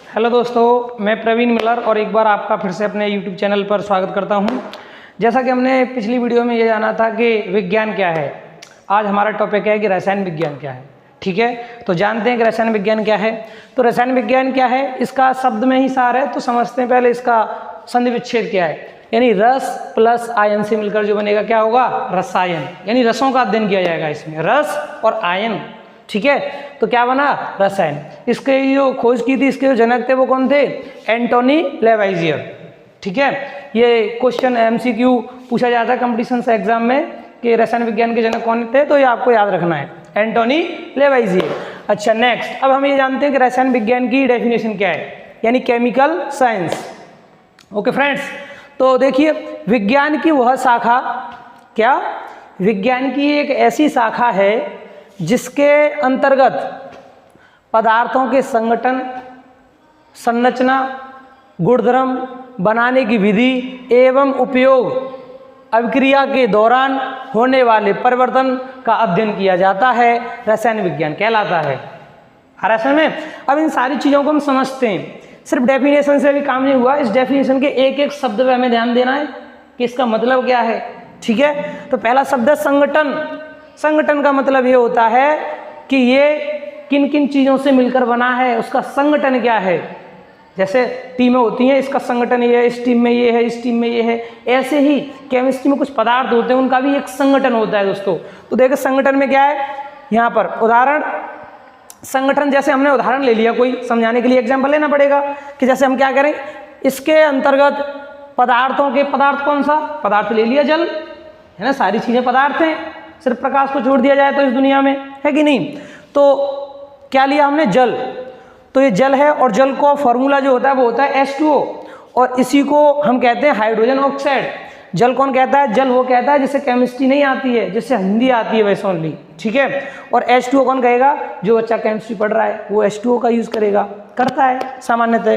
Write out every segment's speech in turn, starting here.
Hello दोस्तों, मैं Praveen Miller और एक बार आपका फिर से अपने यूट्यूब चैनल पर स्वागत करता हूं। जैसा कि हमने पिछली वीडियो में ये जाना था कि विज्ञान क्या है, आज हमारा टॉपिक है कि रसायन विज्ञान क्या है। ठीक है, तो जानते हैं कि रसायन विज्ञान क्या है। तो रसायन विज्ञान क्या है, इसका शब्द में ही सार है, तो समझते हैं पहले इसका संधि विच्छेद क्या है। यानी रस प्लस आयन से मिलकर जो बनेगा क्या होगा, रसायन। यानी रसों का अध्ययन किया जाएगा इसमें, रस और आयन। ठीक है, तो क्या बना, रसायन। इसके जो खोज की थी, इसके जो जनक थे वो कौन थे, एंटोनी लेवाइजियर। ठीक है, ये क्वेश्चन एमसीक्यू पूछा जाता है कंपटीशन से एग्जाम में कि रसायन विज्ञान के जनक कौन थे, तो ये आपको याद रखना है, एंटोनी लेवाइजियर। अच्छा, नेक्स्ट अब हम ये जानते हैं कि रसायन विज्ञान की डेफिनेशन क्या है, यानी केमिकल साइंस। ओके फ्रेंड्स, तो देखिए विज्ञान की वह शाखा, क्या, विज्ञान की एक ऐसी शाखा है जिसके अंतर्गत पदार्थों के संगठन, संरचना, गुणधर्म, बनाने की विधि एवं उपयोग, अभिक्रिया के दौरान होने वाले परिवर्तन का अध्ययन किया जाता है, रसायन विज्ञान कहलाता है। रसायन में अब इन सारी चीज़ों को हम समझते हैं, सिर्फ डेफिनेशन से भी काम नहीं हुआ, इस डेफिनेशन के एक एक शब्द पे हमें ध्यान देना है कि इसका मतलब क्या है। ठीक है, तो पहला शब्द है संगठन। संगठन का मतलब ये होता है कि ये किन किन चीज़ों से मिलकर बना है, उसका संगठन क्या है। जैसे टीमें होती हैं, इसका संगठन ये है, इस टीम में ये है, इस टीम में ये है। ऐसे ही केमिस्ट्री में कुछ पदार्थ होते हैं, उनका भी एक संगठन होता है दोस्तों। तो देखो संगठन में क्या है, यहाँ पर उदाहरण संगठन, जैसे हमने उदाहरण ले लिया, कोई समझाने के लिए एग्जाम्पल लेना पड़ेगा कि जैसे हम क्या करें, इसके अंतर्गत पदार्थों के, पदार्थ कौन सा, पदार्थ ले लिया जल, है ना, सारी चीज़ें पदार्थ हैं, सिर्फ प्रकाश को छोड़ दिया जाए तो इस दुनिया में, है कि नहीं। तो क्या लिया हमने, जल। तो ये जल है और जल को फॉर्मूला जो होता है वो होता है H2O, और इसी को हम कहते हैं हाइड्रोजन ऑक्साइड। जल कौन कहता है, जल वो कहता है जिसे केमिस्ट्री नहीं आती है, जिससे हिंदी आती है वैसे ओनली। ठीक है, और H2O कौन कहेगा, जो बच्चा केमिस्ट्री पढ़ रहा है वो H2O का यूज़ करेगा, करता है सामान्यतः।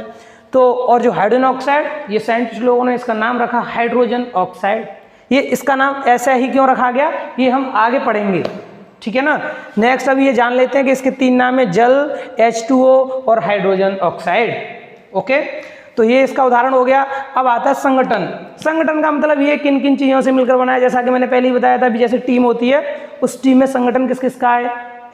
तो और जो हाइड्रोजन ऑक्साइड, ये साइंटिस्ट लोगों ने इसका नाम रखा हाइड्रोजन ऑक्साइड। ये इसका नाम ऐसा ही क्यों रखा गया, ये हम आगे पढ़ेंगे। ठीक है ना। नेक्स्ट अभी ये जान लेते हैं कि इसके तीन नाम है, जल, H2O और हाइड्रोजन ऑक्साइड। ओके, तो ये इसका उदाहरण हो गया। अब आता है संगठन। संगठन का मतलब ये किन किन चीज़ों से मिलकर बना है, जैसा कि मैंने पहले ही बताया था, अभी जैसे टीम होती है, उस टीम में संगठन किस किस का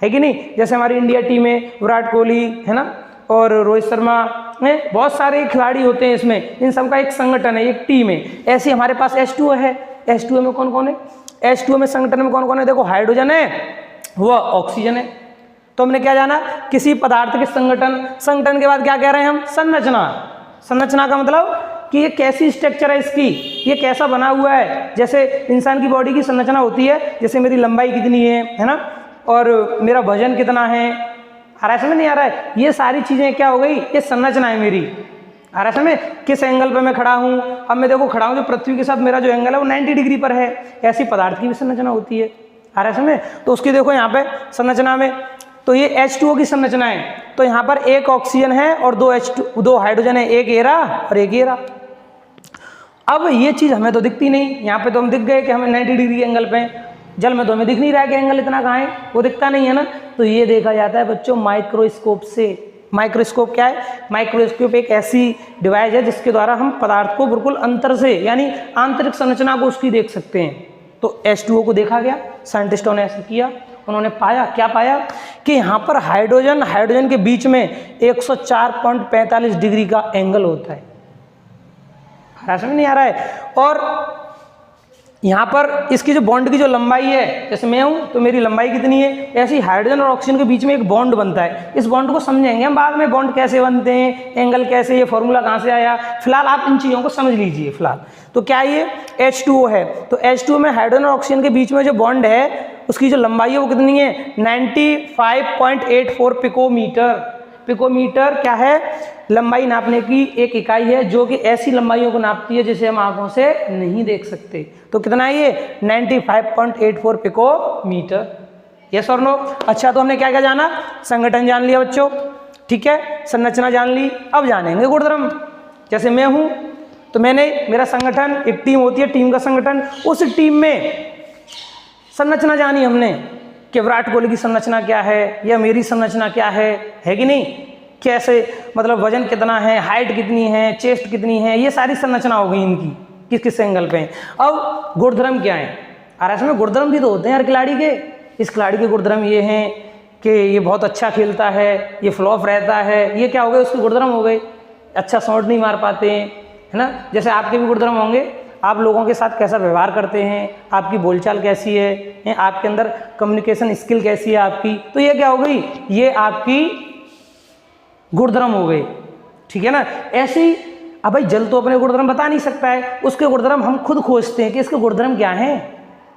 है कि नहीं। जैसे हमारी इंडिया टीम में विराट कोहली है ना, और रोहित शर्मा है, बहुत सारे खिलाड़ी होते हैं इसमें, इन सब का एक संगठन है, एक टीम है। ऐसे हमारे पास H2O है, H2O में कौन कौन है, H2O में संगठन में कौन कौन है, देखो हाइड्रोजन है, वह ऑक्सीजन है। तो हमने क्या जाना, किसी पदार्थ के संगठन, संगठन के बाद क्या कह रहे हैं हम, संरचना। संरचना का मतलब कि ये कैसी स्ट्रक्चर है इसकी, ये कैसा बना हुआ है। जैसे इंसान की बॉडी की संरचना होती है, जैसे मेरी लंबाई कितनी है ना, और मेरा वजन कितना है, आ रहा है, समझ नहीं आ रहा है, ये सारी चीज़ें क्या हो गई, ये संरचना है मेरी। आ रहा है समझ, किस एंगल पे मैं खड़ा हूँ, अब मैं देखो खड़ा हूँ जो पृथ्वी के साथ मेरा जो एंगल है वो 90 डिग्री पर है, ऐसी पदार्थ की भी संरचना होती है। आ रहा है समझ, तो उसकी देखो यहाँ पे संरचना में, तो ये H2O की संरचना है, तो यहाँ पर एक ऑक्सीजन है और दो हाइड्रोजन है, एक एरा और एक एरा। अब ये चीज़ हमें तो दिखती नहीं, यहाँ पे तो हम दिख गए कि हमें 90 डिग्री एंगल पे, जल में तो हमें दिख नहीं रहा है कि एंगल इतना कहाँ है, वो दिखता नहीं है ना। तो ये देखा जाता है बच्चों माइक्रोस्कोप से। माइक्रोस्कोप क्या है, माइक्रोस्कोप एक ऐसी डिवाइस है जिसके द्वारा हम पदार्थ को बिल्कुल अंतर से, यानी आंतरिक संरचना को उसकी देख सकते हैं। तो H2O को देखा गया, साइंटिस्टों ने ऐसा किया, उन्होंने पाया, क्या पाया कि यहाँ पर हाइड्रोजन के बीच में 104.45 डिग्री का एंगल होता है। समझ नहीं आ रहा है। और यहाँ पर इसकी जो बॉन्ड की जो लंबाई है, जैसे मैं हूँ तो मेरी लंबाई कितनी है, ऐसे ही हाइड्रोजन और ऑक्सीजन के बीच में एक बॉन्ड बनता है। इस बॉन्ड को समझेंगे हम बाद में, बॉन्ड कैसे बनते हैं, एंगल कैसे, ये फॉर्मूला कहाँ से आया, फिलहाल आप इन चीज़ों को समझ लीजिए फिलहाल। तो क्या ये H2O है, तो H2O में हाइड्रोजन और ऑक्सीजन के बीच में जो बॉन्ड है उसकी जो लंबाई है वो कितनी है, 95.84 पिकोमीटर। पिकोमीटर क्या है, लंबाई नापने की एक इकाई है जो कि ऐसी लंबाइयों को नापती है जिसे हम आंखों से नहीं देख सकते। तो कितना है ये, 95.84 पिकोमीटर। यस और नो। अच्छा, तो हमने क्या क्या जाना, संगठन जान लिया बच्चों, ठीक है, संरचना जान ली। अब जानेंगे गुणधर्म। जैसे मैं हूँ तो मेरा संगठन, एक टीम होती है, टीम का संगठन, उस टीम में संरचना जानी हमने कि विराट कोहली की संरचना क्या है या मेरी संरचना क्या है कि नहीं। कैसे, मतलब वजन कितना है, हाइट कितनी है, चेस्ट कितनी है, ये सारी संरचना हो गई इनकी, किस किस एंगल पे। अब गुणधर्म क्या है, और ऐसे में गुणधर्म भी तो होते हैं हर खिलाड़ी के। इस खिलाड़ी के गुणधर्म ये हैं कि ये बहुत अच्छा खेलता है, ये फ्लॉप रहता है, ये क्या हो गए, उसके गुणधर्म हो गए। अच्छा शॉट नहीं मार पाते हैं, है ना। जैसे आपके भी गुणधर्म होंगे, आप लोगों के साथ कैसा व्यवहार करते हैं, आपकी बोलचाल कैसी है, आपके अंदर कम्युनिकेशन स्किल कैसी है आपकी, तो ये क्या हो गई, ये आपकी गुणधर्म हो गए, ठीक है ना। ऐसे ही अब भाई जल तो अपने गुणधर्म बता नहीं सकता है, उसके गुणधर्म हम खुद खोजते हैं कि इसके गुणधर्म क्या हैं।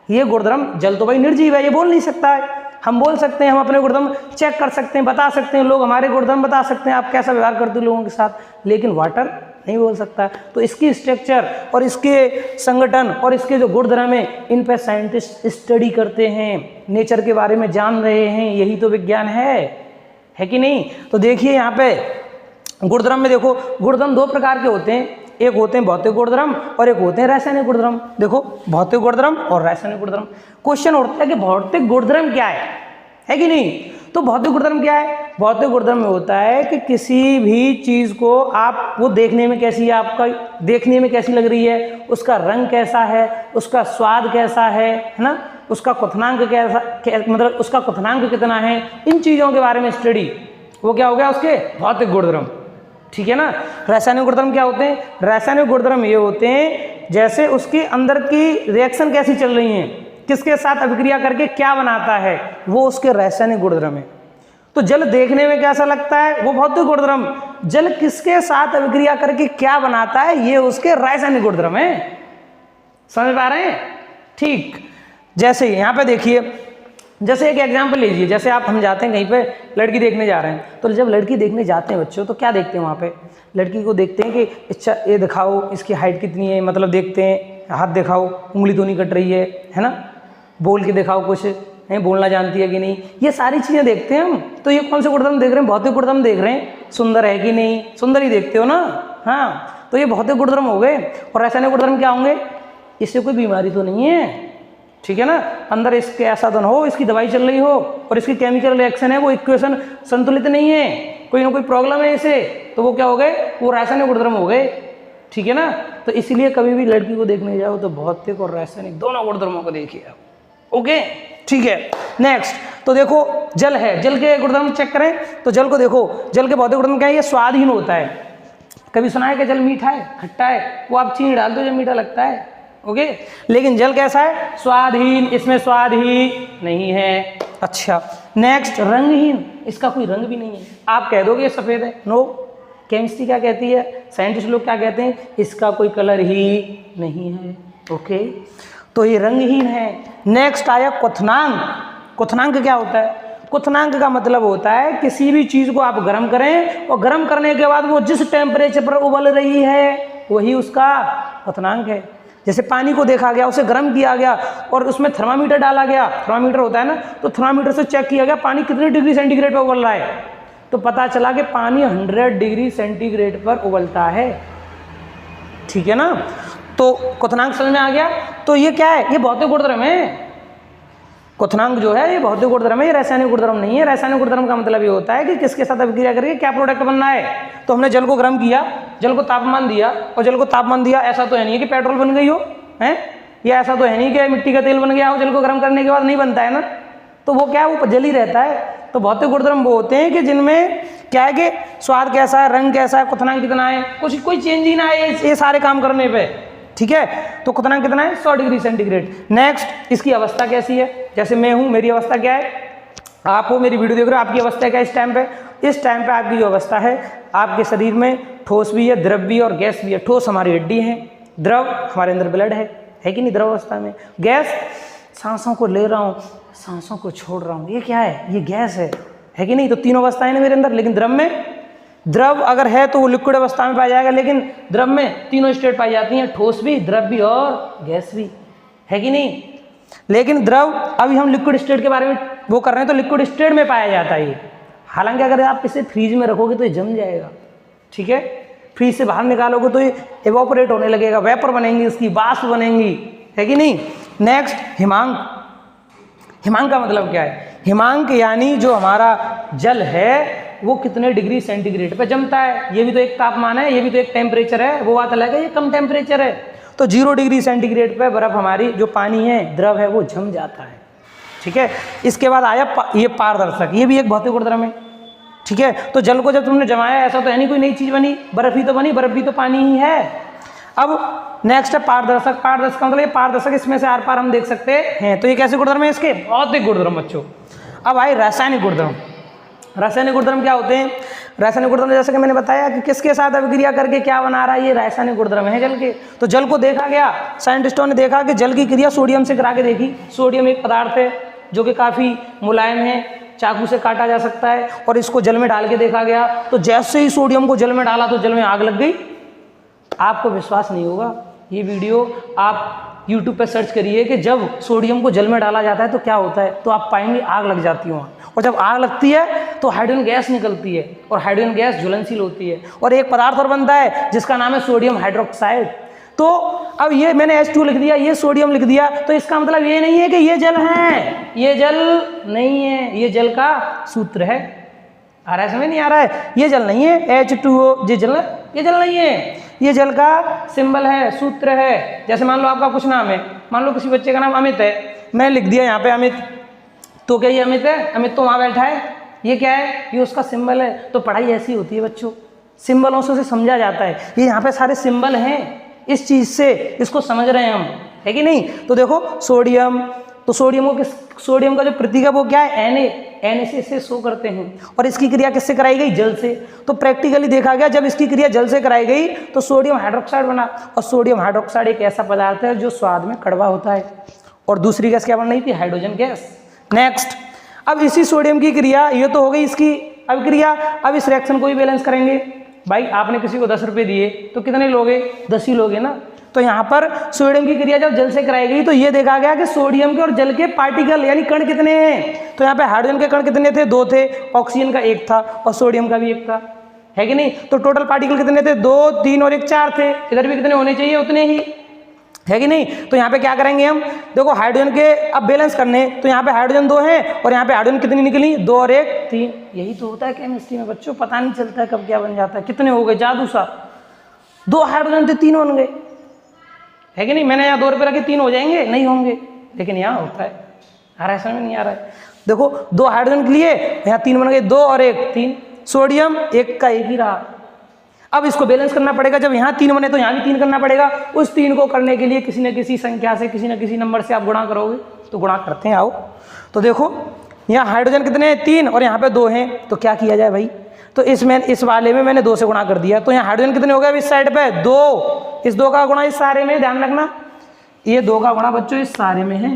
ये गुणधर्म, जल तो भाई निर्जीव है, ये बोल नहीं सकता है, हम बोल सकते हैं, हम अपने गुणधर्म चेक कर सकते हैं, बता सकते हैं, लोग हमारे गुणधर्म बता सकते हैं, आप कैसा व्यवहार करते हो लोगों के साथ, लेकिन वाटर नहीं बोल सकता। तो इसकी स्ट्रक्चर और इसके संगठन और इसके जो गुणधर्म है, इन पर साइंटिस्ट स्टडी करते हैं, नेचर के बारे में जान रहे हैं, यही तो विज्ञान है कि नहीं। तो देखिए यहाँ पे गुणधर्म में देखो, गुणधर्म दो प्रकार के होते हैं, एक होते हैं भौतिक गुणधर्म और एक होते हैं रासायनिक गुणधर्म। देखो भौतिक गुणधर्म और रासायनिक गुणधर्म। क्वेश्चन उठता है कि भौतिक गुणधर्म क्या है कि नहीं। तो भौतिक गुणधर्म क्या है, भौतिक गुणधर्म में होता है कि किसी भी चीज़ को आप, वो देखने में कैसी है, आपका देखने में कैसी लग रही है, उसका रंग कैसा है, उसका स्वाद कैसा है ना, उसका क्वथनांक कैसा, मतलब उसका क्वथनांक कितना है, इन चीज़ों के बारे में स्टडी, वो क्या हो गया उसके भौतिक गुणधर्म, ठीक है ना। रासायनिक गुणधर्म क्या होते हैं, रासायनिक गुणधर्म ये होते हैं जैसे उसके अंदर की रिएक्शन कैसी चल रही है, किसके साथ अभिक्रिया करके क्या बनाता है, वो उसके रासायनिक गुणधर्म है। तो जल देखने में कैसा लगता है, वो भौतिक गुणधर्म, जल किसके साथ अभिक्रिया करके क्या बनाता है, ये उसके रासायनिक गुणधर्म है। समझ पा रहे हैं, ठीक। जैसे यहाँ पे देखिए, जैसे एक एग्जाम्पल लीजिए, जैसे हम जाते हैं कहीं पे लड़की देखने जा रहे हैं, तो जब लड़की देखने जाते हैं बच्चों, तो क्या देखते हैं वहाँ पे, लड़की को देखते हैं कि अच्छा ये दिखाओ इसकी हाइट कितनी है, मतलब देखते हैं, हाथ दिखाओ, उंगली तो नहीं कट रही है ना, बोल के दिखाओ कुछ है, बोलना जानती है कि नहीं, ये सारी चीज़ें देखते हैं हम। तो ये कौन से गुणधर्म देख रहे हैं, भौतिक गुणधर्म देख रहे हैं, सुंदर है कि नहीं, सुंदर ही देखते हो ना, हाँ, तो ये भौतिक गुणधर्म हो गए। और रासायनिक गुणधर्म क्या होंगे, इससे कोई बीमारी तो नहीं है, ठीक है ना, अंदर इसके ऐसा तो ना हो, इसकी दवाई चल रही हो और इसकी केमिकल रिएक्शन है, वो इक्वेशन संतुलित नहीं है, कोई ना कोई प्रॉब्लम है इसे, तो वो क्या हो गए, वो रासायनिक गुणधर्म हो गए, ठीक है ना। तो इसीलिए कभी भी लड़की को देखने जाओ तो भौतिक और रासायनिक दोनों गुणधर्मों को देखिए आप, ओके, ठीक है। नेक्स्ट, तो देखो जल है, जल के गुणधर्म चेक करें, तो जल को देखो, जल के भौतिक गुणधर्म क्या है, ये स्वादहीन होता है। कभी सुना है कि जल मीठा है, खट्टा है, वो आप चीनी डाल दो जब मीठा लगता है, ओके। लेकिन जल कैसा है, स्वादहीन, इसमें स्वाद ही नहीं है। अच्छा, नेक्स्ट, रंगहीन, इसका कोई रंग भी नहीं है, आप कह दोगे ये सफ़ेद है, नो, केमिस्ट्री क्या कहती है, साइंटिस्ट लोग क्या कहते हैं, इसका कोई कलर ही नहीं है, ओके, तो ये रंगहीन है। नेक्स्ट आया क्वथनांक। क्वथनांक क्या होता है, क्वथनांक का मतलब होता है किसी भी चीज़ को आप गर्म करें और गर्म करने के बाद वो जिस टेम्परेचर पर उबल रही है वही उसका क्वथनांक है। जैसे पानी को देखा गया, उसे गर्म किया गया और उसमें थर्मामीटर डाला गया, थर्मामीटर होता है ना, तो थर्मामीटर से चेक किया गया पानी कितने डिग्री सेंटीग्रेड पर उबल रहा है, तो पता चला कि पानी 100 डिग्री सेंटीग्रेड पर उबलता है, ठीक है ना। तो क्वथनांक समझ में आ गया। तो ये क्या है, ये भौतिक गुणधर्म है, क्वथनांक जो है ये भौतिक गुणधर्म है, ये रासायनिक गुणधर्म नहीं है। रासायनिक गुणधर्म का मतलब ये होता है कि किसके साथ अभिक्रिया करके क्या प्रोडक्ट बनना है। तो हमने जल को गर्म किया, जल को तापमान दिया और जल को तापमान दिया, ऐसा तो है नहीं कि पेट्रोल बन गई हो, है, या ऐसा तो है नहीं कि मिट्टी का तेल बन गया हो, जल को गर्म करने के बाद नहीं बनता है ना, तो वो क्या है, वो जल ही रहता है। तो भौतिक गुणधर्म वो होते हैं कि जिनमें क्या है कि स्वाद कैसा है, रंग कैसा है, क्वथनांक कितना है, कुछ कोई चेंज ही ना है ये सारे काम करने पे, ठीक है। तो क्वथनांक कितना है, 100 डिग्री सेंटीग्रेड। नेक्स्ट, इसकी अवस्था कैसी है, जैसे मैं हूँ, मेरी अवस्था क्या है, आप हो, मेरी वीडियो देख रहे हो, आपकी अवस्था क्या है इस टाइम पे, इस टाइम पे आपकी जो अवस्था है, आपके शरीर में ठोस भी है, द्रव भी और गैस भी है। ठोस हमारी हड्डी है, द्रव हमारे अंदर ब्लड है कि नहीं द्रव अवस्था में, गैस सांसों को ले रहा हूँ, सांसों को छोड़ रहा हूँ, ये क्या है, ये गैस है कि नहीं। तो तीनों अवस्थाएं हैं मेरे अंदर। लेकिन द्रव में, द्रव अगर है तो वो लिक्विड अवस्था में पाया जाएगा, लेकिन द्रव में तीनों स्टेट पाई जाती हैं, ठोस भी, द्रव भी और गैस भी, है कि नहीं। लेकिन द्रव, अभी हम लिक्विड स्टेट के बारे में वो कर रहे हैं, तो लिक्विड स्टेट में पाया जाता है ये। हालांकि अगर आप इसे फ्रीज में रखोगे तो ये जम जाएगा, ठीक है, फ्रीज से बाहर निकालोगे तो ये एवोपरेट होने लगेगा, वेपर बनेंगी, इसकी वाष्प बनेंगी, है कि नहीं। नेक्स्ट, हिमांक। हिमांक का मतलब क्या है, हिमांक यानी जो हमारा जल है वो कितने डिग्री सेंटीग्रेड पे जमता है। ये भी तो एक तापमान है, ये भी तो एक टेम्परेचर है, वो बात अलग है, ये कम टेम्परेचर है। तो 0 डिग्री सेंटीग्रेड पे बर्फ हमारी जो पानी है, द्रव है, वो जम जाता है। ठीक है। इसके बाद आया ये पारदर्शक, ये भी एक भौतिक गुणधर्म है। ठीक है। तो जल को जब तुमने जमाया, ऐसा तो है नहीं कोई नई चीज बनी, बर्फ ही तो बनी, बर्फ भी तो पानी ही है। अब नेक्स्ट है पारदर्शक। पारदर्शक का मतलब ये पारदर्शक, इसमें से आर पार हम देख सकते हैं। तो ये कैसे गुणधर्म है इसके? भौतिक गुणधर्म बच्चों। अब आए रासायनिक गुणधर्म। रासायनिक गुणधर्म क्या होते हैं? रासायनिक गुणधर्म जैसे कि मैंने बताया कि किसके साथ अभिक्रिया करके क्या बना रहा है, ये रासायनिक गुणधर्म है जल के। तो जल को देखा गया, साइंटिस्टों ने देखा कि जल की क्रिया सोडियम से करा के देखी। सोडियम एक पदार्थ है जो कि काफ़ी मुलायम है, चाकू से काटा जा सकता है, और इसको जल में डाल के देखा गया। तो जैसे ही सोडियम को जल में डाला तो जल में आग लग गई। आपको विश्वास नहीं होगा, ये वीडियो आप YouTube पे सर्च करिए कि जब सोडियम को जल में डाला जाता है तो क्या होता है, तो आप पाएंगे आग लग जाती है वहाँ। और जब आग लगती है तो हाइड्रोजन गैस निकलती है, और हाइड्रोजन गैस ज्वलनशील होती है, और एक पदार्थ और बनता है जिसका नाम है सोडियम हाइड्रोक्साइड। तो अब ये मैंने H2 लिख दिया, ये सोडियम लिख दिया, तो इसका मतलब ये नहीं है कि ये जल है, ये जल नहीं है, ये जल का सूत्र है। आ रहा है, समझ नहीं आ रहा है? ये जल नहीं है H2O, ये जल नहीं है, ये जल का सिंबल है, सूत्र है। जैसे मान लो आपका कुछ नाम है, मान लो किसी बच्चे का नाम अमित है, मैं लिख दिया यहाँ पे अमित, तो क्या ये अमित है? अमित तो वहाँ बैठा है, ये क्या है? ये उसका सिंबल है। तो पढ़ाई ऐसी होती है बच्चों, सिंबलों से उसे समझा जाता है। ये यहाँ पे सारे सिंबल हैं, इस चीज़ से इसको समझ रहे हैं हम, है कि नहीं? तो देखो सोडियम, तो सोडियम का जो प्रतीक है वो क्या है? Na से इसे शो करते हैं। और इसकी क्रिया किससे कराई गई? जल से। तो प्रैक्टिकली देखा गया, जब इसकी क्रिया जल से कराई गई तो सोडियम हाइड्रोक्साइड बना। और सोडियम हाइड्रोक्साइड एक ऐसा पदार्थ है जो स्वाद में कड़वा होता है। और दूसरी गैस क्या बन रही थी? Hydrogen gas. नेक्स्ट, अब इसी सोडियम की क्रिया, ये तो हो गई इसकी अभिक्रिया। अब इस रिएक्शन को भी बैलेंस करेंगे। भाई आपने किसी को 10 रुपये दिए तो कितने लोगे? 10 ही लोगे ना। तो यहाँ पर सोडियम की क्रिया जब जल से कराई गई तो ये देखा गया कि सोडियम के और जल के पार्टिकल यानी कण कितने हैं। तो यहाँ पे हाइड्रोजन के कण कितने थे? 2 थे, ऑक्सीजन का 1 था, और सोडियम का भी 1 था, है कि नहीं? तो टोटल पार्टिकल कितने थे? 2, 3 और 1 4 थे। इधर भी कितने होने चाहिए? उतने ही, है कि नहीं? तो यहाँ पे क्या करेंगे हम? देखो हाइड्रोजन के अब बैलेंस करने, तो यहाँ पे हाइड्रोजन 2 हैं, और यहाँ पे हाइड्रोजन कितनी निकली? 2 और 1 3। यही तो होता है केमिस्ट्री में बच्चों, पता नहीं चलता है कब क्या बन जाता है। कितने हो गए? जादू सा, 2 हाइड्रोजन थे 3 बन गए, है कि नहीं? मैंने यहाँ 2 रुपये रखे, 3 हो जाएंगे? नहीं होंगे, लेकिन यहाँ होता है। आ रहा है समझ में? नहीं आ रहा है? देखो 2 हाइड्रोजन के लिए यहाँ 3 बन गए, 2 और 1 3। सोडियम 1 का 1 ही रहा। अब इसको बैलेंस करना पड़ेगा, जब यहाँ 3 बने तो यहाँ भी 3 करना पड़ेगा। उस 3 को करने के लिए किसी न किसी संख्या से, किसी न किसी नंबर से आप गुणा करोगे। तो गुणा करते हैं, आओ। तो देखो यहाँ हाइड्रोजन कितने हैं? 3, और यहाँ पे 2 हैं। तो क्या किया जाए भाई? तो इस वाले में मैंने 2 से गुणा कर दिया। तो यहाँ हाइड्रोजन कितने हो गए? इस साइड पे 2, इस 2 का गुणा इस सारे में, ध्यान रखना ये 2 का गुणा बच्चों इस सारे में है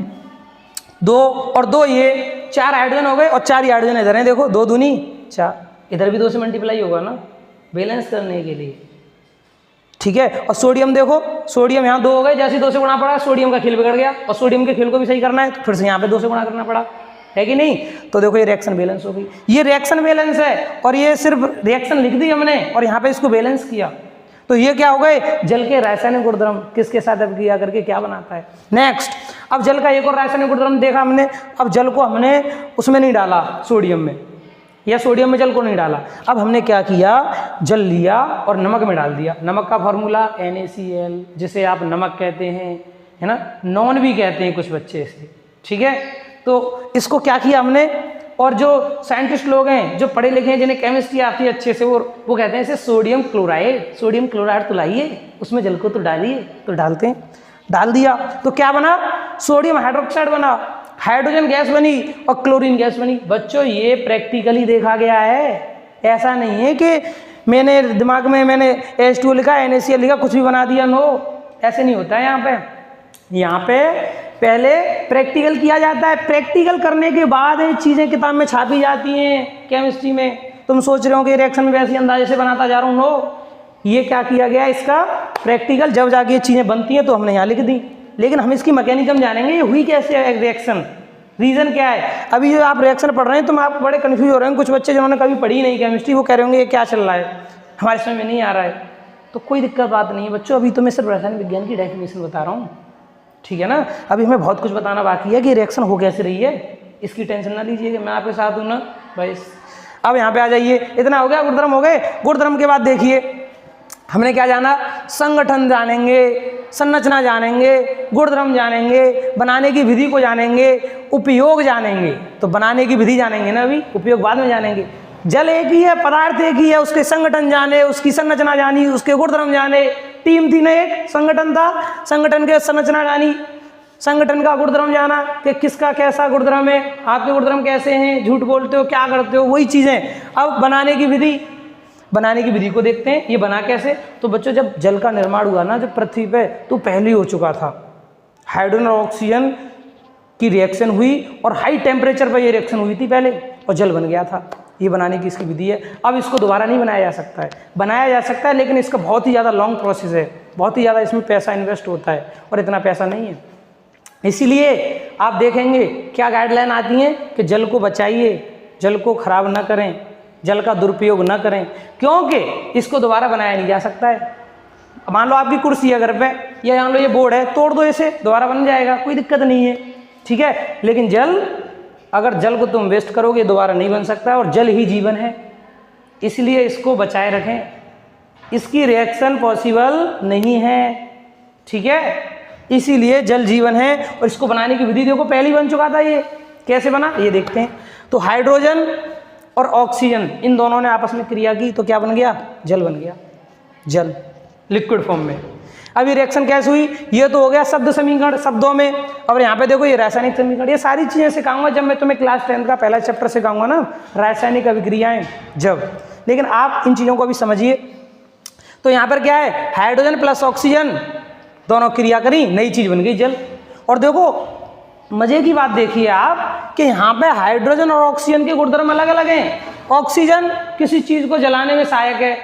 2 और 2, ये 4 हाइड्रोजन हो गए, और 4 हाइड्रोजन इधर है। देखो 2 दूनी 4, इधर भी 2 से मल्टीप्लाई होगा ना बैलेंस करने के लिए, ठीक है। और सोडियम देखो, सोडियम यहाँ 2 हो गए, जैसे 2 से गुणा पड़ा सोडियम का खेल बिगड़ गया, और सोडियम के खेल को भी सही करना है तो फिर से यहाँ पे 2 से गुणा करना पड़ा, है कि नहीं? तो देखो ये रिएक्शन बैलेंस हो गई। ये रिएक्शन बैलेंस है, और ये सिर्फ रिएक्शन लिख दी हमने और यहाँ पे इसको बैलेंस किया। तो ये क्या हो गए? जल के रासायनिक गुणधर्म किसके साथ अभिक्रिया करके क्या बनाता है। नेक्स्ट, अब जल का एक और रासायनिक गुणधर्म देखा हमने। अब जल को हमने उसमें नहीं डाला, सोडियम में, या सोडियम में जल को नहीं डाला। अब हमने क्या किया? जल लिया और नमक में डाल दिया। नमक का फॉर्मूला NaCl, जिसे आप नमक कहते हैं, है ना, नॉन भी कहते हैं कुछ बच्चे इसे, ठीक है। तो इसको क्या किया हमने, और जो साइंटिस्ट लोग हैं, जो पढ़े लिखे हैं, जिन्हें केमिस्ट्री आती है अच्छे से, वो कहते हैं इसे सोडियम क्लोराइड। सोडियम क्लोराइड तो लाइए, उसमें जल को तो डालिए। तो डालते हैं, डाल दिया तो क्या बना? सोडियम हाइड्रोक्साइड बना, हाइड्रोजन गैस बनी और क्लोरीन गैस बनी। बच्चों ये प्रैक्टिकली देखा गया है, ऐसा नहीं है कि मैंने दिमाग में मैंने H2 लिखा, NaCl लिखा, कुछ भी बना दिया। नो, ऐसे नहीं होता है। यहाँ पे पहले प्रैक्टिकल किया जाता है, प्रैक्टिकल करने के बाद ये चीज़ें किताब में छापी जाती हैं केमिस्ट्री में। तुम सोच रहे हो कि रिएक्शन में वैसे अंदाजे से बनाता जा रहा हूँ, नो, ये क्या किया गया इसका प्रैक्टिकल, जब जाके ये चीज़ें बनती हैं तो हमने यहाँ लिख दी। लेकिन हम इसकी मैकेनिज्म जानेंगे, ये हुई कैसे है रिएक्शन, रीज़न क्या है। अभी जो आप रिएक्शन पढ़ रहे हैं तो आप बड़े कन्फ्यूज हो रहे हैं। कुछ बच्चे जिन्होंने कभी पढ़ी नहीं केमिस्ट्री, वो कह रहे होंगे ये क्या चल रहा है, हमारे समझ में नहीं आ रहा है। तो कोई दिक्कत बात नहीं है बच्चों, अभी तो मैं सिर्फ रसायन विज्ञान की डेफिनेशन बता रहा हूँ, ठीक है ना। अभी हमें बहुत कुछ बताना बाकी है कि रिएक्शन हो कैसे रही है, इसकी टेंशन ना लीजिएगा, मैं आपके साथ हूँ ना भाई। अब यहाँ पे आ जाइए, इतना हो गया, गुणधर्म हो गए। गुणधर्म के बाद देखिए हमने क्या जाना, संगठन जानेंगे, संरचना जानेंगे, गुणधर्म जानेंगे, बनाने की विधि को जानेंगे, उपयोग जानेंगे। तो बनाने की विधि जानेंगे ना अभी, उपयोग बाद में जानेंगे। जल एक ही है, पदार्थ एक ही है, उसके संगठन जाने, उसकी संरचना जानी, उसके गुणधर्म जाने। टीम थी ना, एक संगठन था, संगठन के संरचना जानी, संगठन का गुणधर्म जाना कि किसका कैसा गुणधर्म है, आपके गुणधर्म कैसे हैं, झूठ बोलते हो, क्या करते हो, वही चीजें। अब बनाने की विधि, बनाने की विधि को देखते हैं, ये बना कैसे। तो बच्चों जब जल का निर्माण हुआ ना जब पृथ्वी पे, तो पहले ही हो चुका था, हाइड्रोजन और ऑक्सीजन की रिएक्शन हुई और हाई टेम्परेचर पर ये रिएक्शन हुई थी पहले, और जल बन गया था। ये बनाने की इसकी विधि है। अब इसको दोबारा नहीं बनाया जा सकता है, बनाया जा सकता है लेकिन इसका बहुत ही ज़्यादा लॉन्ग प्रोसेस है, बहुत ही ज़्यादा इसमें पैसा इन्वेस्ट होता है, और इतना पैसा नहीं है। इसीलिए आप देखेंगे क्या गाइडलाइन आती हैं कि जल को बचाइए, जल को खराब ना करें, जल का दुरुपयोग ना करें, क्योंकि इसको दोबारा बनाया नहीं जा सकता है। मान लो आपकी कुर्सी है घर पे, या मान लो ये बोर्ड है, तोड़ दो इसे, दोबारा बन जाएगा, कोई दिक्कत नहीं है, ठीक है। लेकिन जल, अगर जल को तुम वेस्ट करोगे दोबारा नहीं बन सकता, और जल ही जीवन है, इसलिए इसको बचाए रखें, इसकी रिएक्शन पॉसिबल नहीं है, ठीक है। इसीलिए जल जीवन है। और इसको बनाने की विधि देखो पहले ही बन चुका था, ये कैसे बना ये देखते हैं। तो हाइड्रोजन और ऑक्सीजन इन दोनों ने आपस में क्रिया की, तो क्या बन गया, जल बन गया, जल लिक्विड फॉर्म में। अब ये रिएक्शन कैसे हुई, ये तो हो गया शब्द समीकरण शब्दों में। अब यहाँ पे देखो ये रासायनिक समीकरण, ये सारी चीजें सिखाऊंगा जब मैं तुम्हें क्लास 10 का पहला चैप्टर सिखाऊंगा ना, रासायनिक अभिक्रियाएं जब। लेकिन आप इन चीजों को भी समझिए। तो यहाँ पर क्या है, हाइड्रोजन प्लस ऑक्सीजन दोनों क्रिया करी, नई चीज बन गई जल। और देखो मजे की बात देखिए आप कि यहाँ पे हाइड्रोजन और ऑक्सीजन के गुणधर्म अलग अलग हैं। ऑक्सीजन किसी चीज को जलाने में सहायक है,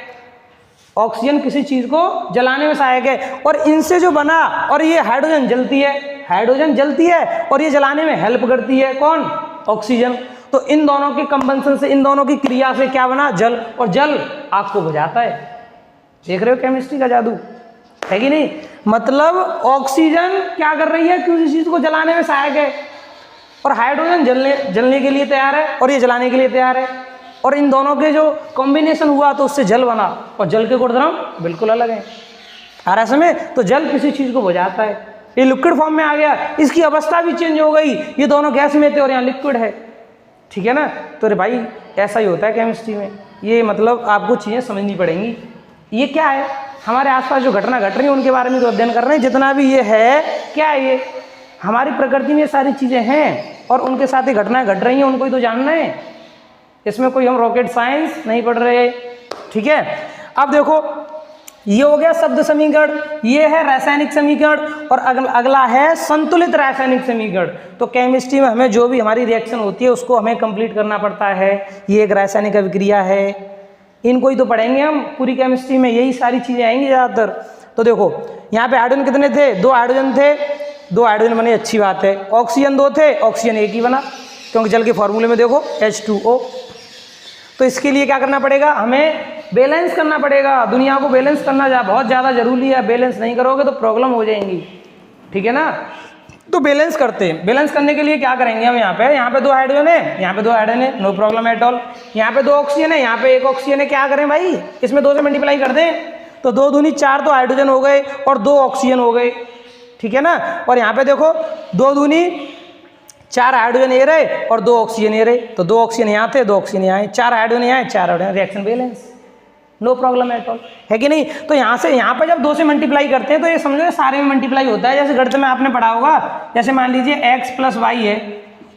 ऑक्सीजन किसी चीज को जलाने में सहायक है, और इनसे जो बना, और ये हाइड्रोजन जलती है, हाइड्रोजन जलती है और ये जलाने में हेल्प करती है, कौन, ऑक्सीजन। तो इन दोनों के कंबंशन से, इन दोनों की क्रिया से क्या बना, जल। और जल आग को बुझाता है। देख रहे हो केमिस्ट्री का जादू है कि नहीं। मतलब ऑक्सीजन क्या कर रही है, किसी चीज को जलाने में सहायक है, और हाइड्रोजन जलने के लिए तैयार है, और ये जलाने के लिए तैयार है। और इन दोनों के जो कॉम्बिनेशन हुआ तो उससे जल बना, और जल के गुणधर्म बिल्कुल अलग हैं। आ रहा समय, तो जल किसी चीज को बुझाता है, ये लिक्विड फॉर्म में आ गया, इसकी अवस्था भी चेंज हो गई, ये दोनों गैस में थे और यहाँ लिक्विड है, ठीक है ना। तो अरे भाई ऐसा ही होता है केमिस्ट्री में, ये मतलब आपको चीजें समझनी पड़ेंगी। ये क्या है, हमारे आसपास जो घटना घट रही है उनके बारे में तो अध्ययन कर रहे हैं। जितना भी ये है, क्या है ये, हमारी प्रकृति में ये सारी चीजें हैं, और उनके साथ ही घटनाएं घट रही हैं, उनको ही तो जानना है। इसमें कोई हम रॉकेट साइंस नहीं पढ़ रहे, ठीक है। अब देखो ये हो गया शब्द समीकरण, ये है रासायनिक समीकरण, और अगला है संतुलित रासायनिक समीकरण। तो केमिस्ट्री में हमें जो भी हमारी रिएक्शन होती है उसको हमें कंप्लीट करना पड़ता है। ये एक रासायनिक अभिक्रिया है, इनको ही तो पढ़ेंगे हम पूरी केमिस्ट्री में, यही सारी चीजें आएंगी ज़्यादातर। तो देखो यहाँ पे हाइड्रोजन कितने थे, 2 हाइड्रोजन थे, 2 हाइड्रोजन बने, अच्छी बात है। ऑक्सीजन 2 थे, ऑक्सीजन 1 ही बना, क्योंकि जल के फॉर्मूले में देखो H2O। तो इसके लिए क्या करना पड़ेगा, हमें बैलेंस करना पड़ेगा, दुनिया को बैलेंस करना बहुत ज़्यादा जरूरी है। बैलेंस नहीं करोगे तो प्रॉब्लम हो जाएंगी, ठीक है ना। तो बैलेंस करते हैं, बैलेंस करने के लिए क्या करेंगे हम, यहाँ पे 2 हाइड्रोजन है, यहाँ पे 2 हाइड्रोजन है, नो प्रॉब्लम एट ऑल। यहाँ पे 2 ऑक्सीजन है, यहाँ पे 1 ऑक्सीजन है, क्या करें भाई, इसमें 2 से मल्टीप्लाई कर दें, तो 2 दूनी 4 तो हाइड्रोजन हो गए और 2 ऑक्सीजन हो गए, ठीक है ना। और यहाँ पे देखो 2 दूनी 4 हाइड्रोजन ये रहे और 2 ऑक्सीजन ये रहे, तो 2 ऑक्सीजन यहाँ थे, 2 ऑक्सीजन यहाँ, 4 हाइड्रोजन यहाँ, 4 hydrogen, reaction balance, no problem at all, है कि नहीं। तो यहाँ से यहाँ पर जब 2 से मल्टीप्लाई करते हैं तो ये समझो सारे में मल्टीप्लाई होता है। जैसे गणित में आपने पढ़ा होगा, जैसे मान लीजिए x + y है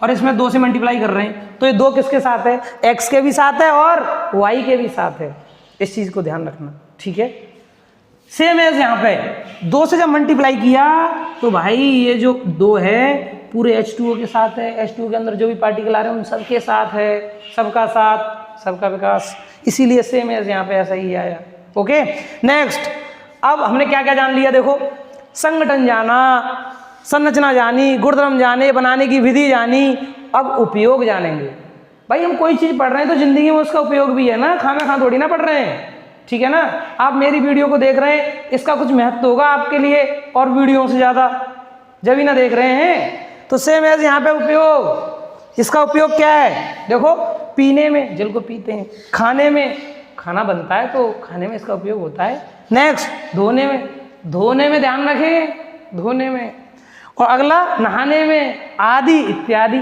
और इसमें 2 से मल्टीप्लाई कर रहे हैं, तो ये 2 किसके साथ है, x के भी साथ है और y के भी साथ है। इस चीज़ को ध्यान रखना, ठीक है। सेम एज यहाँ पे 2 से जब मल्टीप्लाई किया तो भाई ये जो 2 है पूरे H2O के साथ है, H2O के अंदर जो भी पार्टिकल आ रहे हैं उन सबके साथ है, सबका साथ सबका विकास, इसीलिए सेम एज यहाँ पे ऐसा ही आया। ओके नेक्स्ट, अब हमने क्या क्या जान लिया, देखो संगठन जाना, संरचना जानी, गुणधर्म जाने, बनाने की विधि जानी। अब उपयोग जानेंगे। भाई हम कोई चीज़ पढ़ रहे हैं तो जिंदगी में उसका उपयोग भी है ना, खाना थोड़ी ना पढ़ रहे हैं, ठीक है ना। आप मेरी वीडियो को देख रहे हैं, इसका कुछ महत्व होगा आपके लिए और वीडियो से ज़्यादा, जब ही ना देख रहे हैं। तो सेम एज यहाँ पे उपयोग, इसका उपयोग क्या है? देखो, पीने में, जल को पीते हैं, खाने में, खाना बनता है तो खाने में इसका उपयोग होता है। नेक्स्ट, धोने में, धोने में ध्यान रखें, धोने में, और अगला नहाने में, आदि इत्यादि,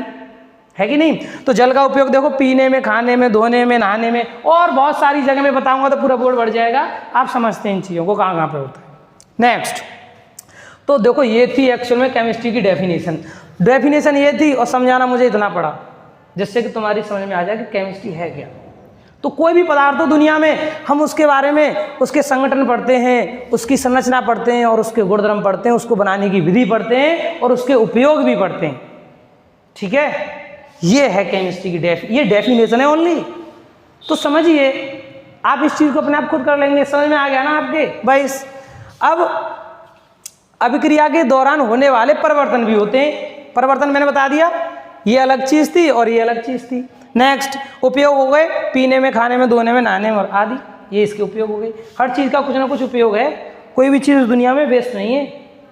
है कि नहीं? तो जल का उपयोग देखो पीने में, खाने में, धोने में, नहाने में, और बहुत सारी जगह में बताऊंगा तो पूरा बोर्ड बढ़ जाएगा। आप समझते हैं इन चीज़ों को कहाँ कहाँ पे होता है। नेक्स्ट, तो देखो ये थी एक्चुअल में केमिस्ट्री की डेफिनेशन ये थी, और समझाना मुझे इतना पड़ा जिससे कि तुम्हारी समझ में आ जाए कि केमिस्ट्री है क्या। तो कोई भी पदार्थ हो दुनिया में, हम उसके बारे में, उसके संगठन पढ़ते हैं, उसकी संरचना पढ़ते हैं, और उसके गुणधर्म पढ़ते हैं, उसको बनाने की विधि पढ़ते हैं, और उसके उपयोग भी पढ़ते हैं। ठीक है, ये है केमिस्ट्री की ये डेफिनेशन है ओनली। तो समझिए, आप इस चीज़ को अपने आप खुद कर लेंगे। समझ में आ गया ना आपके भाई? अब अभिक्रिया के दौरान होने वाले परिवर्तन भी होते हैं। परिवर्तन मैंने बता दिया, ये अलग चीज़ थी और ये अलग चीज़ थी। नेक्स्ट, उपयोग हो गए पीने में, खाने में, धोने में, नहाने में और आदि, ये इसके उपयोग हो गए। हर चीज़ का कुछ ना कुछ उपयोग है, कोई भी चीज़ दुनिया में वेस्ट नहीं है।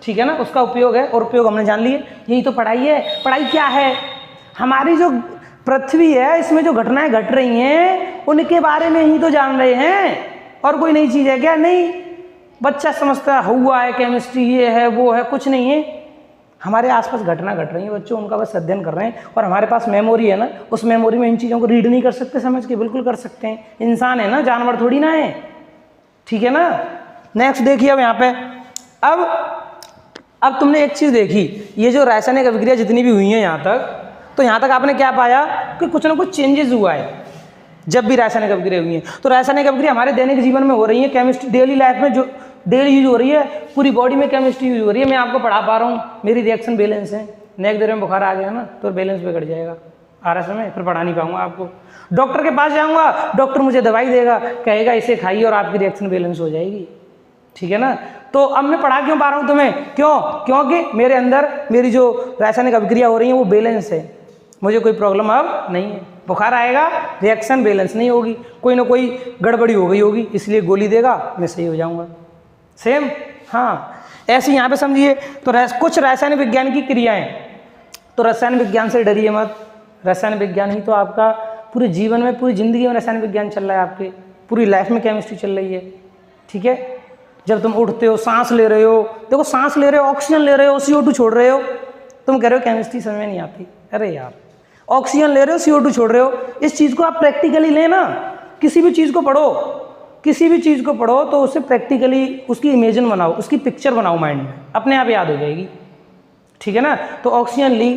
ठीक है ना, उसका उपयोग है, और उपयोग हमने जान लिए। यही तो पढ़ाई है। पढ़ाई क्या है? हमारी जो पृथ्वी है, इसमें जो घटनाएं घट रही हैं उनके बारे में ही तो जान रहे हैं, और कोई नई चीज़ है क्या? नहीं। बच्चा समझता हुआ है केमिस्ट्री, ये है वो है, कुछ नहीं है। हमारे आसपास घटना घट रही है, बच्चों उनका बस अध्ययन कर रहे हैं, और हमारे पास मेमोरी है ना, उस मेमोरी में इन चीज़ों को रीड नहीं कर सकते समझ के? बिल्कुल कर सकते हैं। इंसान है ना, जानवर थोड़ी ना है। ठीक है ना। नेक्स्ट देखिए, अब यहाँ पे अब तुमने एक चीज़ देखी, ये जो रासायनिक अभिक्रिया जितनी भी हुई है यहाँ तक, तो यहाँ तक आपने क्या पाया कि कुछ ना कुछ चेंजेस हुआ है जब भी रासायनिक अभिक्रिया हुई है। तो रासायनिक अभिक्रिया हमारे दैनिक जीवन में हो रही है, केमिस्ट्री डेली लाइफ में जो डेली यूज हो रही है, पूरी बॉडी में केमिस्ट्री यूज हो रही है। मैं आपको पढ़ा पा रहा हूँ, मेरी रिएक्शन बैलेंस है। नेक्स्ट देर में बुखार आ गया ना तो बैलेंस बिगड़ जाएगा, आ रहा समय, फिर पढ़ा नहीं पाऊंगा आपको। डॉक्टर के पास जाऊँगा, डॉक्टर मुझे दवाई देगा, कहेगा इसे खाइए और आपकी रिएक्शन बैलेंस हो जाएगी। ठीक है ना। तो अब मैं पढ़ा क्यों पा रहा हूँ तुम्हें? क्योंकि मेरे अंदर मेरी जो रासायनिक अभिक्रिया हो रही है वो बैलेंस है, मुझे कोई प्रॉब्लम अब नहीं है। बुखार आएगा, रिएक्शन बैलेंस नहीं होगी, कोई ना कोई गड़बड़ी हो गई होगी, इसलिए गोली देगा, मैं सही हो जाऊंगा। सेम, हाँ, ऐसे यहाँ पे समझिए। तो कुछ रासायनिक विज्ञान की क्रियाएं, तो रसायन विज्ञान से डरिए मत। रसायन विज्ञान ही तो आपका पूरे जीवन में, पूरी जिंदगी में रसायन विज्ञान चल रहा है, आपके पूरी लाइफ में केमिस्ट्री चल रही है। ठीक है, जब तुम उठते हो, सांस ले रहे हो, देखो सांस ले रहे हो, ऑक्सीजन ले रहे हो, CO2 छोड़ रहे हो, तुम कह रहे हो केमिस्ट्री समझ में नहीं आती। अरे यार, ऑक्सीजन ले रहे हो, CO2 छोड़ रहे हो, इस चीज़ को आप प्रैक्टिकली लेना। किसी भी चीज़ को पढ़ो, किसी भी चीज़ को पढ़ो तो उसे प्रैक्टिकली उसकी इमेजिन बनाओ, उसकी पिक्चर बनाओ माइंड में, अपने आप याद हो जाएगी। ठीक है ना। तो ऑक्सीजन ली,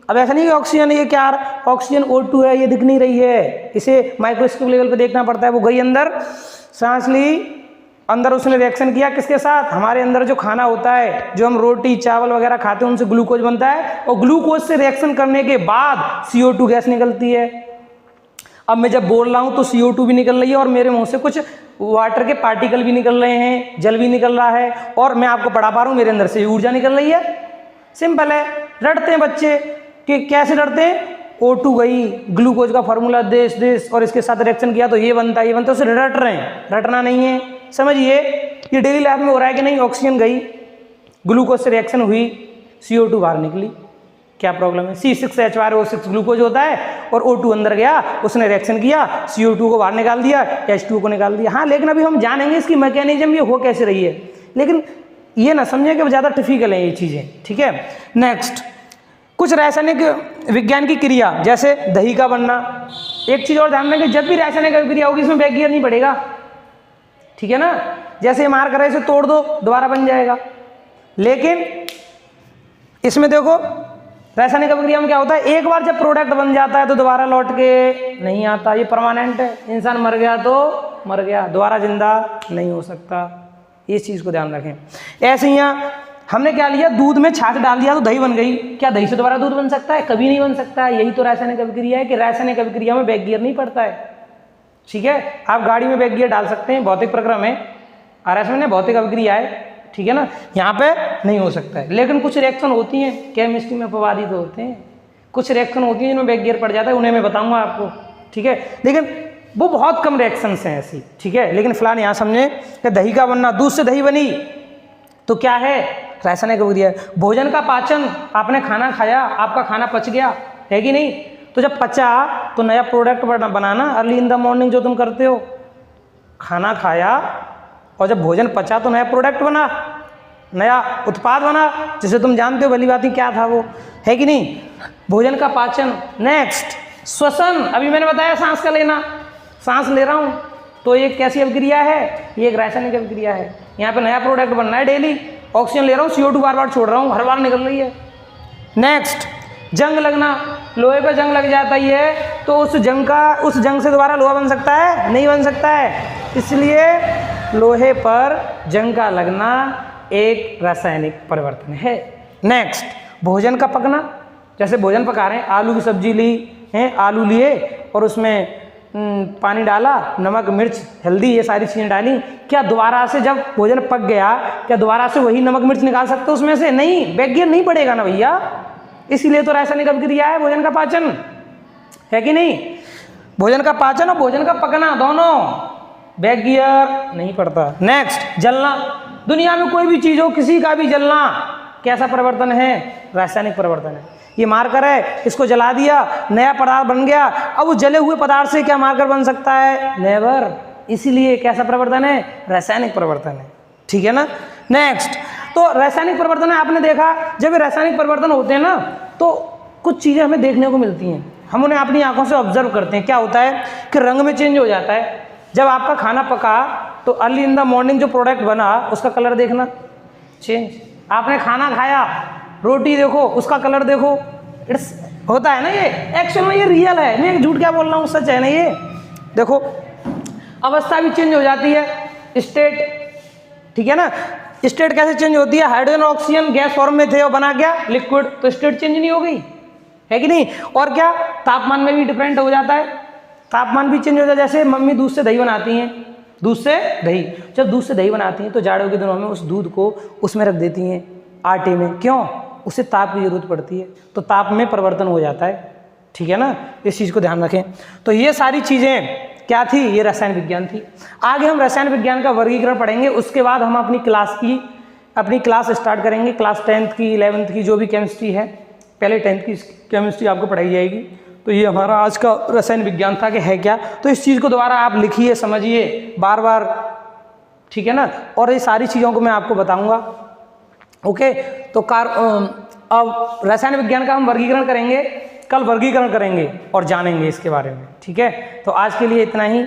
अब ऐसा नहीं कि ऑक्सीजन ये क्या, ऑक्सीजन O2 है, ये दिख नहीं रही है, इसे माइक्रोस्कोप लेवल पे देखना पड़ता है। वो गई अंदर, सांस ली, अंदर उसने रिएक्शन किया किसके साथ? हमारे अंदर जो खाना होता है, जो हम रोटी चावल वगैरह खाते हैं, उनसे ग्लूकोज बनता है, और ग्लूकोज से रिएक्शन करने के बाद CO2 गैस निकलती है। अब मैं जब बोल रहा हूँ तो CO2 भी निकल रही है, और मेरे मुंह से कुछ वाटर के पार्टिकल भी निकल रहे हैं, जल भी निकल रहा है, और मैं आपको पढ़ा पा रहा हूँ, मेरे अंदर से ऊर्जा निकल रही है। सिंपल है। डरते हैं बच्चे कि कैसे डरते हैं? O2 गई, ग्लूकोज का फॉर्मूला देश और इसके साथ रिएक्शन किया तो ये बनता है, ये बनता है, उससे रट रहे हैं। रटना नहीं है, समझिए। ये डेली लाइफ में हो रहा है कि नहीं? ऑक्सीजन गई, ग्लूकोज से रिएक्शन हुई, CO2 बाहर निकली, क्या प्रॉब्लम है? C6H12O6 ग्लूकोज होता है, और O2 अंदर गया, उसने रिएक्शन किया, CO2 को बाहर निकाल दिया, H2O को निकाल दिया। हाँ, लेकिन अभी हम जानेंगे इसकी मैकेनिज्म, ये हो कैसे रही है, लेकिन ये ना समझें कि ज़्यादा टिफिकल है ये चीज़ें। ठीक है। नेक्स्ट, कुछ रासायनिक विज्ञान की क्रिया, जैसे दही का बनना। एक चीज़ और ध्यान रखें, जब भी रासायनिक क्रिया होगी इसमें बैक गियर नहीं पड़ेगा। ठीक है ना। जैसे मार कर इसे तोड़ दो, दोबारा बन जाएगा, लेकिन इसमें देखो रासायनिक अभिक्रिया में क्या होता है, एक बार जब प्रोडक्ट बन जाता है तो दोबारा लौट के नहीं आता, ये परमानेंट है। इंसान मर गया तो मर गया, दोबारा जिंदा नहीं हो सकता, इस चीज़ को ध्यान रखें। ऐसे ही हमने क्या लिया, दूध में छाछ डाल दिया तो दही बन गई, क्या दही से दोबारा दूध बन सकता है? कभी नहीं बन सकता है। यही तो रासायनिक अभिक्रिया है कि रासायनिक अभिक्रिया में बैक गियर नहीं पड़ता है। ठीक है, आप गाड़ी में बैक गियर डाल सकते हैं, भौतिक प्रक्रम है, RS में भौतिक अभिक्रिया है। ठीक है ना, यहाँ पे नहीं हो सकता है। लेकिन कुछ रिएक्शन होती हैं केमिस्ट्री में अपवादित होते हैं, कुछ रिएक्शन होती हैं जिनमें बैक गियर पड़ जाता है, उन्हें मैं बताऊंगा आपको। ठीक है, लेकिन वो बहुत कम रिएक्शंस हैं ऐसी। ठीक है, लेकिन फिलहाल यहाँ समझे कि दही का बनना, दूध से दही बनी तो क्या है, रासायनिक अभिक्रिया। भोजन का पाचन, आपने खाना खाया, आपका खाना पच गया, है कि नहीं? तो जब पचा तो नया product banana. Early in the morning जो तुम करते हो, खाना खाया और जब भोजन पचा तो नया प्रोडक्ट बना, नया उत्पाद बना, जिसे तुम जानते हो भली बात ही क्या था वो, है कि नहीं। भोजन का पाचन। नेक्स्ट श्वसन। अभी मैंने बताया सांस का लेना, सांस ले रहा हूँ तो ये कैसी अभिक्रिया है, ये एक रासायनिक अभिक्रिया है। यहाँ पे नया प्रोडक्ट बनना है डेली। ऑक्सीजन ले रहा हूँ, CO2 बार बार छोड़ रहा हूँ, हर बार निकल रही है। नेक्स्ट जंग लगना। लोहे पे जंग लग जाता ही है तो उस जंग से दोबारा लोहा बन सकता है? नहीं बन सकता है। इसलिए लोहे पर जंग का लगना एक रासायनिक परिवर्तन है। नेक्स्ट भोजन का पकना। जैसे भोजन पका रहे हैं, आलू की सब्जी ली है, आलू लिए और उसमें पानी डाला, नमक मिर्च हल्दी ये सारी चीज़ें डाली, क्या दोबारा से जब भोजन पक गया क्या दोबारा से वही नमक मिर्च निकाल सकते हो उसमें से? नहीं, बैक्टीरिया नहीं पड़ेगा ना भैया। इसीलिए तो रासायनिक अभिक्रिया है भोजन का पाचन, है कि नहीं। भोजन का पाचन और भोजन का पकना दोनों बैक्टीरिया नहीं पड़ता। नेक्स्ट जलना। दुनिया में कोई भी चीज़ हो, किसी का भी जलना कैसा परिवर्तन है? रासायनिक परिवर्तन है। ये मार्कर है, इसको जला दिया, नया पदार्थ बन गया। अब उस जले हुए पदार्थ से क्या मार्कर बन सकता है? नेवर। इसीलिए कैसा परिवर्तन है? रासायनिक परिवर्तन है, ठीक है ना। नेक्स्ट तो रासायनिक परिवर्तन है, आपने देखा जब ये रासायनिक परिवर्तन होते हैं ना तो कुछ चीज़ें हमें देखने को मिलती हैं, हम उन्हें अपनी आंखों से ऑब्जर्व करते हैं। क्या होता है कि रंग में चेंज हो जाता है। जब आपका खाना पका तो अर्ली इन द मॉर्निंग जो प्रोडक्ट बना उसका कलर देखना चेंज। आपने खाना खाया, रोटी देखो उसका कलर देखो, इट्स होता है ना। ये एक्चुअल में ये रियल है, मैं झूठ क्या बोल रहा हूँ, सच है ना। ये देखो अवस्था भी चेंज हो जाती है, स्टेट, ठीक है ना। स्टेट कैसे चेंज होती है? हाइड्रोजन ऑक्सीजन गैस फॉर्म में थे और बना गया लिक्विड, तो स्टेट चेंज नहीं हो गई, है कि नहीं। और क्या तापमान में भी डिफरेंट हो जाता है, तापमान भी चेंज हो जाता है। जैसे मम्मी दूध से दही बनाती हैं, दूध से दही, जब दूध से दही बनाती हैं तो जाड़ों के दिनों में उस दूध को उसमें रख देती हैं आटे में, क्यों? उसे ताप की जरूरत पड़ती है, तो ताप में परिवर्तन हो जाता है, ठीक है ना। इस चीज़ को ध्यान रखें। तो ये सारी चीज़ें क्या थी? ये रसायन विज्ञान थी। आगे हम रसायन विज्ञान का वर्गीकरण पढ़ेंगे, उसके बाद हम अपनी क्लास स्टार्ट करेंगे। क्लास 10th की 11th की जो भी केमिस्ट्री है, पहले 10th की केमिस्ट्री आपको पढ़ाई जाएगी। तो ये हमारा आज का रसायन विज्ञान था कि है क्या। तो इस चीज़ को दोबारा आप लिखिए, समझिए बार बार, ठीक है ना। और ये सारी चीज़ों को मैं आपको बताऊँगा, ओके। तो अब रसायन विज्ञान का हम वर्गीकरण करेंगे, कल वर्गीकरण करेंगे और जानेंगे इसके बारे में, ठीक है। तो आज के लिए इतना ही।